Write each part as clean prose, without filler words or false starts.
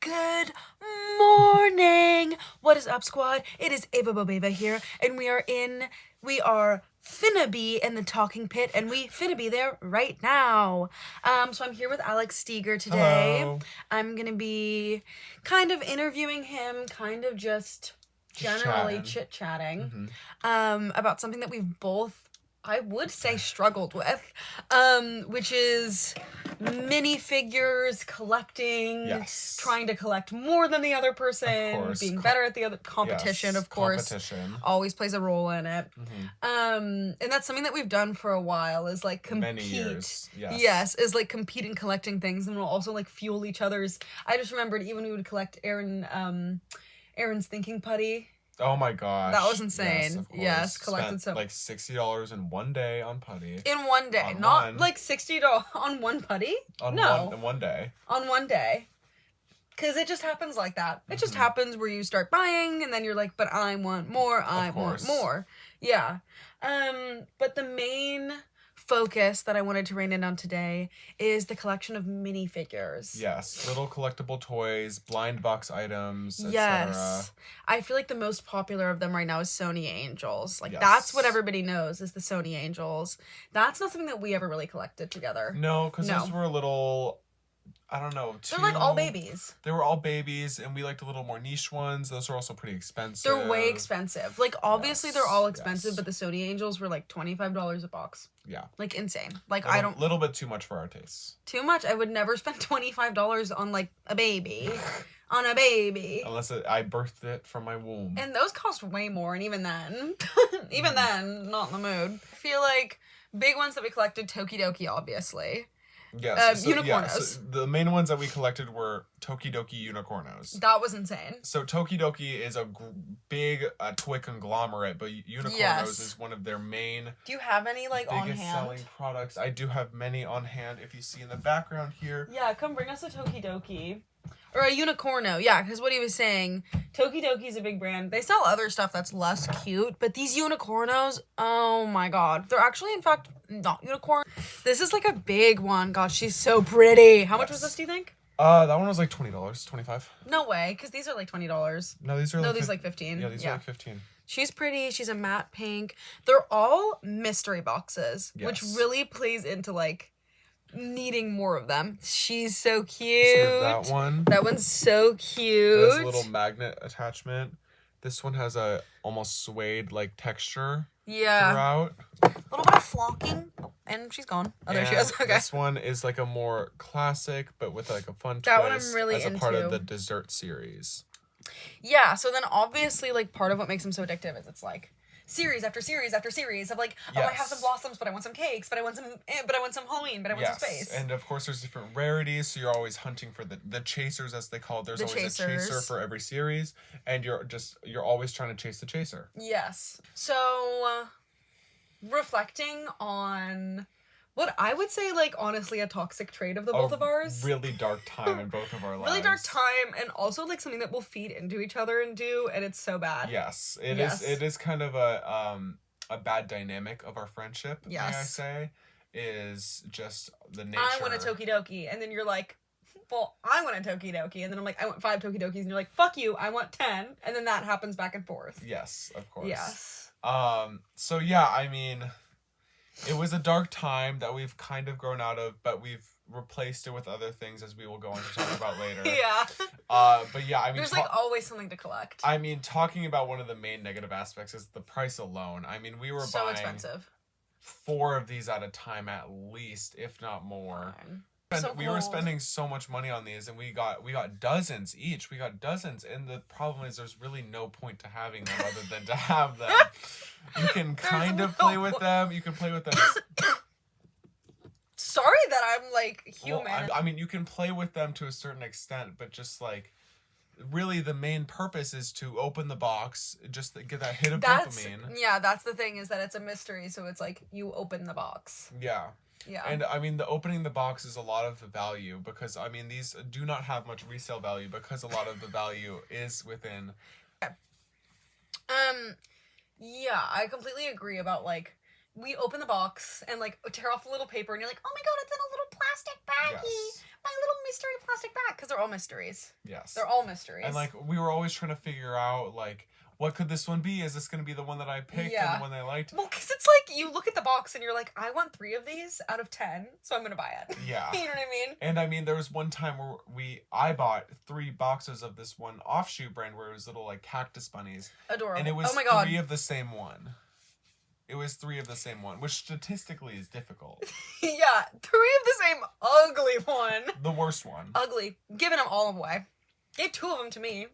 Good morning. What is up, squad? It is Ava Bobeva here, and we are finna be in the talking pit, and we finna be there right now. So I'm here with Alex Steger today. Hello. I'm gonna be kind of interviewing him, kind of just generally chit-chatting, about something that we've both, I would say, struggled with, which is minifigures, collecting, Yes. trying to collect more than the other person, course. being better at the other competition, Yes, of course. competition. Always plays a role in it. And that's something that we've done for a while, is like compete. Many years. Yes. Yes, is like compete in collecting things, and we'll also like fuel each other's. I just remembered even we would collect Aaron's thinking putty. Oh my gosh. That was insane. Yes, of course. Yes, collected Spent some like $60 in one day on putty. in one day, On not one. like $60 on one putty. In one day. On one day. Because it just happens like that. It just happens where you start buying, and then you're like, but I want more, I want more. Yeah. But the main focus that I wanted to rein in on today is the collection of minifigures. Yes. Little collectible toys, blind box items, etc. Yes. I feel like the most popular of them right now is Sony Angels. Like, Yes. that's what everybody knows, is the Sony Angels. That's not something that we ever really collected together. No, because those were a little... I don't know. They're like all babies. They were all babies, and we liked a little more niche ones. Those are also pretty expensive. They're way expensive. Like, obviously, they're all expensive, yes. but the Sony Angels were like $25 a box. Yeah. Like, insane. Like, A I don't... little bit too much for our tastes. Too much? I would never spend $25 on, like, a baby. On a baby. Unless I birthed it from my womb. And those cost way more, and even then... even then, not in the mood. I feel like big ones that we collected, Tokidoki, obviously. Yes. Unicornos. Yeah, so the main ones that we collected were Tokidoki Unicornos. That was insane. So Tokidoki is a big toy conglomerate, but Unicornos is one of their main... Do you have any, like, on biggest hand? selling products. I do have many on hand. If you see in the background here. Yeah, come bring us a Tokidoki. Or a Unicorno, yeah, because what he was saying, Tokidoki's a big brand. They sell other stuff that's less cute, but these Unicornos, oh my god. They're actually, in fact, not unicorn. This is like a big one. God, she's so pretty. How much was this, do you think? That one was like $20, $25. No way, because these are like $20. No, these are no, like... these like 15. Yeah, these are like 15. She's pretty. She's a matte pink. They're all mystery boxes, which Yes. really plays into, like, needing more of them. She's so cute. So that one. That one's so cute. It has a little magnet attachment. This one has a almost suede like texture throughout. A little bit of flocking. Oh, and she's gone. Oh, there she is. Okay. This one is like a more classic, but with like a fun That twist one I'm really as a part of into. the dessert series. Yeah, so then obviously, like, part of what makes them so addictive is it's like series after series after series of like, oh, I have some blossoms, but I want some cakes, but I want some Halloween, but I want some space. And of course there's different rarities, so you're always hunting for the chasers, as they call it. There's always a chaser for every series, and you're always trying to chase the chaser. Yes. So reflecting on what I would say, like, honestly, a toxic trait of the both of ours. Really dark time in both of our lives. Really dark time, and also like something that we'll feed into each other and do, and it's so bad. Yes, it is. It is kind of a bad dynamic of our friendship. Yes. May I say, is just the nature. I want a Tokidoki, and then you're like, well, I want a Tokidoki, and then I'm like, I want 5 Tokidokis, and you're like, fuck you, I want 10, and then that happens back and forth. Yes, of course. Yes. So yeah, I mean, it was a dark time that we've kind of grown out of, but we've replaced it with other things, as we will go on to talk about later. Yeah. But yeah, I mean, there's like always something to collect. I mean, talking about one of the main negative aspects is the price alone. I mean, we were so buying expensive. 4 of these at a time at least, if not more. We were spending so much money on these, and we got dozens each. We got dozens, and the problem is there's really no point to having them other than to have them. You can kind of play with them. You can play with them. Sorry that I'm like human. Well, I mean, you can play with them to a certain extent, but just like, really the main purpose is to open the box, just to get that hit of dopamine. Yeah, that's the thing, is that it's a mystery, so it's like you open the box. Yeah. Yeah. And I mean, the opening the box is a lot of the value, because I mean, these do not have much resale value, because a lot of the value is within. Yeah, I completely agree about, like, we open the box and, like, tear off a little paper, and you're like, oh my god, it's in a little plastic baggie. Yes. my little mystery plastic bag, because they're all mysteries. Yes. They're all mysteries. And like we were always trying to figure out like what could this one be? Is this going to be the one that I picked and the one I liked? Well, because it's like you look at the box and you're like, I want 3 of these out of 10, so I'm going to buy it. Yeah. You know what I mean? And I mean, there was one time where I bought 3 boxes of this one offshoot brand where it was little like cactus bunnies. Adorable. And it was oh my God. 3 of the same one. It was 3 of the same one, which statistically is difficult. Yeah, 3 of the same ugly one. The worst one. Ugly. Giving them all away. Gave 2 of them to me.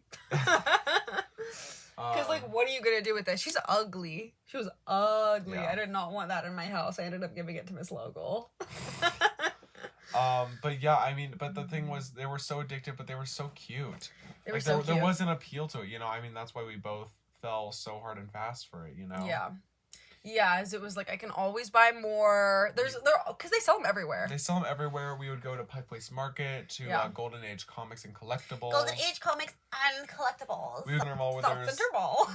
Because, like, what are you going to do with this? She's ugly. She was ugly. Yeah. I did not want that in my house. I ended up giving it to Miss Logal. But yeah, I mean, but the thing was, they were so addictive, but they were so cute. They were like, so cute. There was an appeal to it, you know? I mean, that's why we both fell so hard and fast for it, you know? Yeah. Yeah, as it was like, I can always buy more. Because they sell them everywhere. They sell them everywhere. We would go to Pike Place Market, to Golden Age Comics and Collectibles. Golden Age Comics and Collectibles. We would go mall where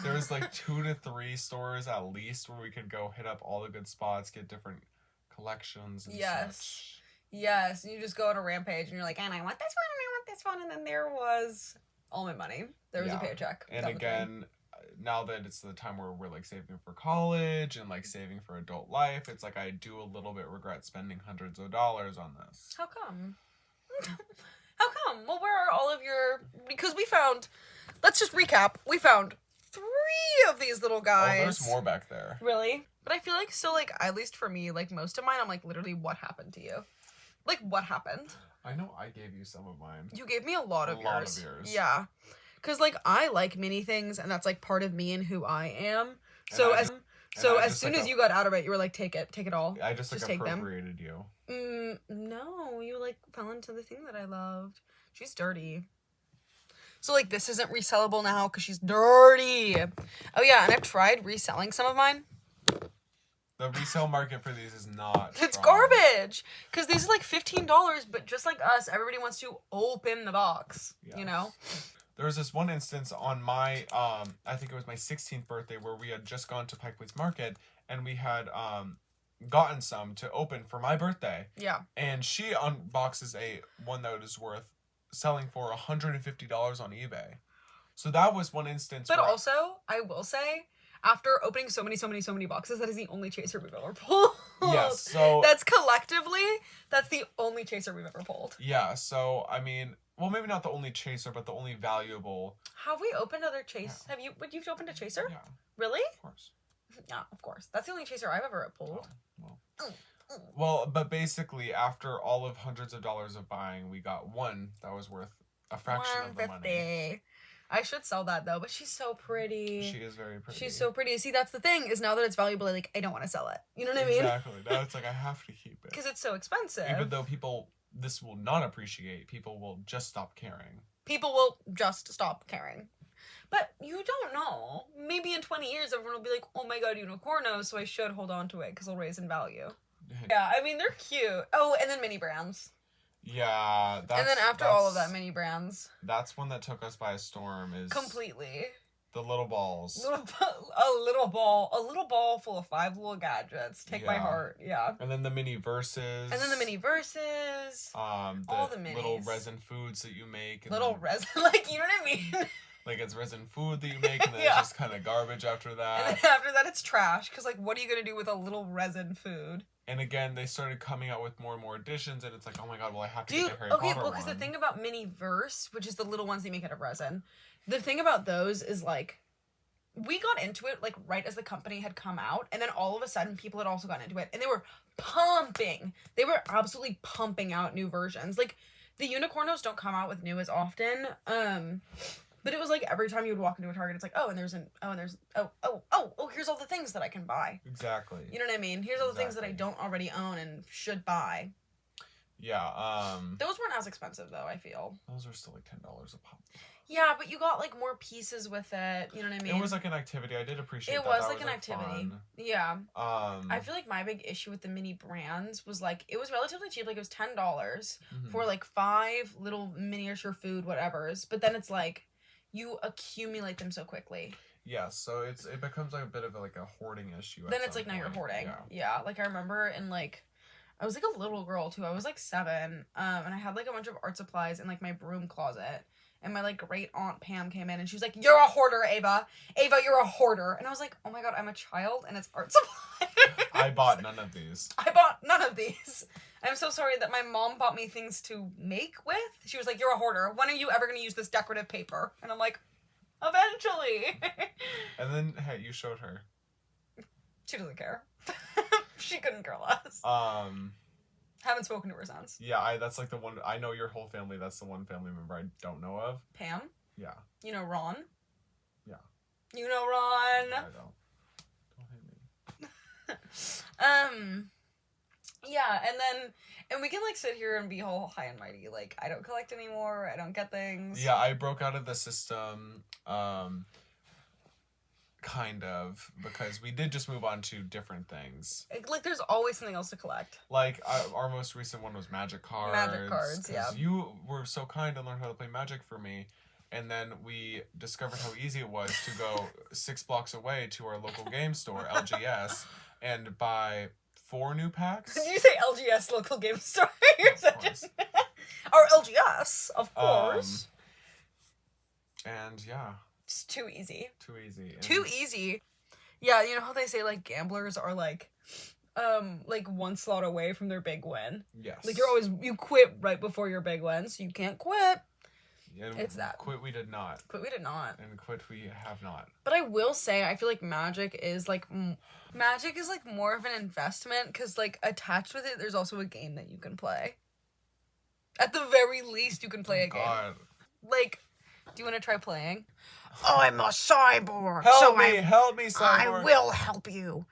there was like 2 to 3 stores at least where we could go hit up all the good spots, get different collections and such. Yes, and you just go on a rampage and you're like, and I want this one and I want this one, and then there was all my money. There was a paycheck. And again, now that it's the time where we're like saving for college and like saving for adult life, it's like I do a little bit regret spending hundreds of dollars on this. How come? How come? Well, where are all of your... Because we found... Let's just recap. We found 3 of these little guys. Oh, there's more back there. Really? But I feel like still, like, at least for me, like, most of mine, I'm like, literally, what happened to you? Like, what happened? I know I gave you some of mine. You gave me a lot of yours. A lot of yours. Yeah. Because, like, I like mini things, and that's, like, part of me and who I am. So as soon as you got out of it, you were like, take it all. I just like, appropriated you. No, you, like, fell into the thing that I loved. She's dirty. So, like, this isn't resellable now because she's dirty. Oh, yeah, and I've tried reselling some of mine. The resale market for these is not It's strong. garbage. Because these are, like, $15, but just like us, everybody wants to open the box, you know? There was this one instance on my, I think it was my 16th birthday, where we had just gone to Pike Place Market, and we had gotten some to open for my birthday. Yeah. And she unboxes one that was worth selling for $150 on eBay. So that was one instance. But also, I will say, after opening so many boxes, that is the only chaser we've ever pulled. Yes, so... That's collectively, that's the only chaser we've ever pulled. Yeah, so, I mean... Well, maybe not the only chaser, but the only valuable. Have we opened other chase? Yeah. You've opened a chaser? Yeah. Really? Of course. Yeah, of course. That's the only chaser I've ever pulled. Oh, well, but basically, after all of hundreds of dollars of buying, we got one that was worth a fraction of the money. I should sell that, though, but she's so pretty. She is very pretty. She's so pretty. See, that's the thing, is now that it's valuable, like, I don't want to sell it. You know what I mean? Exactly. Now it's like, I have to keep it. Because it's so expensive. Even though this will not appreciate, people will just stop caring. People will just stop caring. But you don't know. Maybe in 20 years, everyone will be like, oh my god, unicornos, so I should hold on to it because it'll raise in value. Yeah, I mean, they're cute. Oh, and then mini brands. Yeah. And then after all of that, mini brands. That's one that took us by a storm. Is completely. The little balls. A little ball full of 5 little gadgets. Take my heart, yeah. And then the mini verses. All the minis. Little resin foods that you make. And resin, like, you know what I mean? Like, it's resin food that you make, and then it's just kind of garbage after that. And then after that, it's trash, because, like, what are you going to do with a little resin food? And again, they started coming out with more and more editions, and it's like, oh my god, well, I have to get the Harry Potter one. Well, because the thing about mini verse, which is the little ones they make out of resin, the thing about those is, like, we got into it, like, right as the company had come out, and then all of a sudden, people had also gotten into it, and they were pumping. They were absolutely pumping out new versions. Like, the unicornos don't come out with new as often, but it was like every time you would walk into a Target, it's like, here's all the things that I can buy. Exactly. You know what I mean? Here's all the things that I don't already own and should buy. Yeah, those weren't as expensive, though, I feel. Those were still like $10 a pop. Yeah, but you got, like, more pieces with it, you know what I mean? It was like an activity. I did appreciate that. It was like an activity. Fun. Yeah. I feel like my big issue with the mini brands was, like, it was relatively cheap. Like, it was $10 for, like, 5 little miniature food whatevers. But then it's, like, you accumulate them so quickly. Yeah, so it becomes like a bit of a hoarding issue. Then it's like, now you're hoarding. Yeah, like I remember in like I was like a little girl too. I was like 7. And I had like a bunch of art supplies in like my broom closet. And my like great aunt Pam came in and she was like, "You're a hoarder, Ava. Ava, you're a hoarder." And I was like, "Oh my god, I'm a child and it's art supply." I bought none of these. I bought none of these. I'm so sorry that my mom bought me things to make with. She was like, "You're a hoarder. When are you ever going to use this decorative paper?" And I'm like, "Eventually." And then, hey, you showed her. She doesn't care. She couldn't care less. Haven't spoken to her since. Yeah, that's like the one, I know your whole family, that's the one family member I don't know of. Pam? Yeah. You know Ron? Yeah. You know Ron? No, I don't. Don't hate me. Yeah, and we can like sit here and be all high and mighty, like, I don't collect anymore, I don't get things. Yeah, I broke out of the system, kind of, because we did just move on to different things. Like, there's always something else to collect. Like, our most recent one was Magic cards. Magic cards, yeah. You were so kind and learned how to play Magic for me, and then we discovered how easy it was to go 6 blocks away to our local game store, LGS, and buy 4 new packs. Did you say LGS, local game store? You're such a... Our LGS, of course. And yeah. It's too easy. Too easy. Too easy. Yeah, you know how they say like gamblers are like 1 slot away from their big win? Yes. Like you quit right before your big win, so you can't quit. Yeah, it's that. Quit we did not. Quit we did not. And quit we have not. But I will say, I feel like Magic is like more of an investment because like attached with it, there's also a game that you can play. At the very least, you can play a game. Like, do you want to try playing? Oh, I'm a cyborg. Help me, cyborg. I will help you.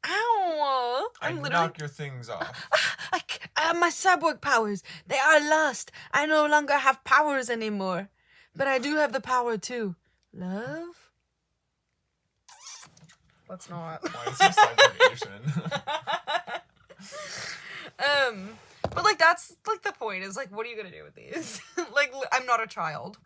Ow! I knock your things off. I have my cyborg powers. They are lost. I no longer have powers anymore. But I do have the power to love. Let's not. Why is there cyborg Asian? But like that's like the point is like, what are you gonna do with these? Like, I'm not a child.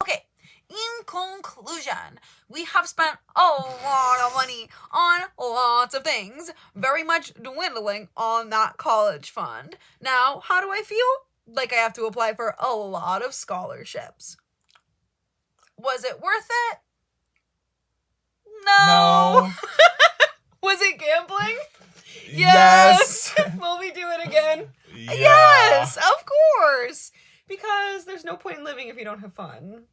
Okay. In conclusion, we have spent a lot of money on lots of things, very much dwindling on that college fund. Now, how do I feel? Like I have to apply for a lot of scholarships. Was it worth it? No. Was it gambling? Yes. Will we do it again? Yeah. Yes, of course. Because there's no point in living if you don't have fun.